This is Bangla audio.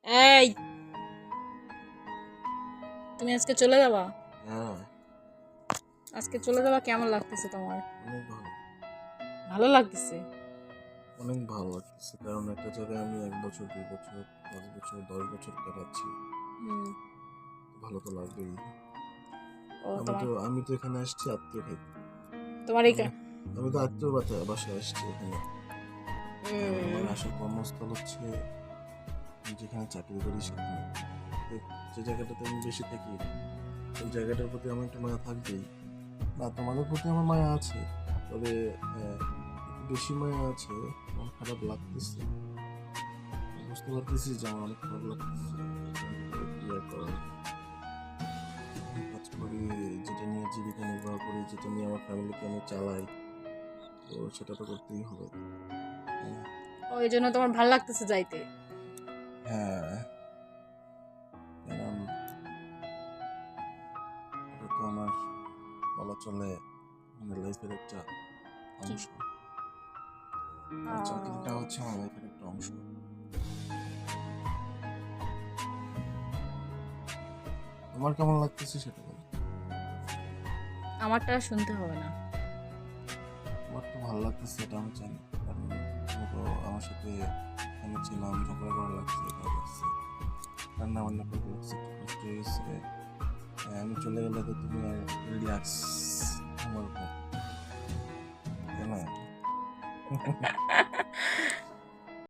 এই, তুমি আজকে চলে যাবা? হ্যাঁ, আজকে চলে যাবা কেমন লাগতেছে তোমার? অনেক ভালো। ভালো লাগতেছে? অনেক ভালো লাগতেছে, কারণ একটা জায়গায় আমি 1 বছর, 2 বছর, 5 বছর, 10 বছর কাটাচ্ছি। হুম। ভালো তো লাগবেই। ও আমি তোমার তো আমি তো এখানে আসছি আত্মীয় খাইতে। তোমার এই আমি আমি তো আত্মীয় বাসায় আসছি এখানে। আমার আসল কর্মস্থল হচ্ছে আমি যেখানে চাকরি করি সেখানে। তো যে জায়গাটাতে আমি বেশি থাকি ওই জায়গাটার প্রতি আমার একটু মায়া থাকবেই। না, তোমাদের প্রতি আমার মায়া আছে, তবে একটু বেশি মায়া আছে। আমার খারাপ লাগতেছে, বুঝতে পারতেছি যে আমার অনেক খারাপ লাগতেছে। এখান থেকে ক্লিয়ার করার যেখানে কাজ করি, যেটা নিয়ে জীবিকা নির্বাহ করি, যেটা নিয়ে আমার ফ্যামিলিকে আমি চালাই, তো সেটা তো করতেই হবে, তাই না? ওই জন্য তোমার ভালো লাগতেছে যাইতে? হ্যাঁ, কারণ এটা তো আমার বলা চলে আমার লাইফের একটা কি? অংশ। আমার চাকরিটা হচ্ছে আমার লাইফের একটা অংশ। তোমার কেমন লাগতেছে সেটা বলো। আমারটা আর শুনতে হবে না। আমার তো ভালো লাগতেছে, এটা আমি জানি, কারণ তুমি তো আমার সাথে এখানে ছিলাম, ঝগড়া করা লাগছে, এটা লাগছে, রান্না বান্না করতে লাগছে, একটু কষ্ট হয়েছে। আমি চলে গেলে তো তুমি আর রিল্যাক্স আমার উপর, তাই না?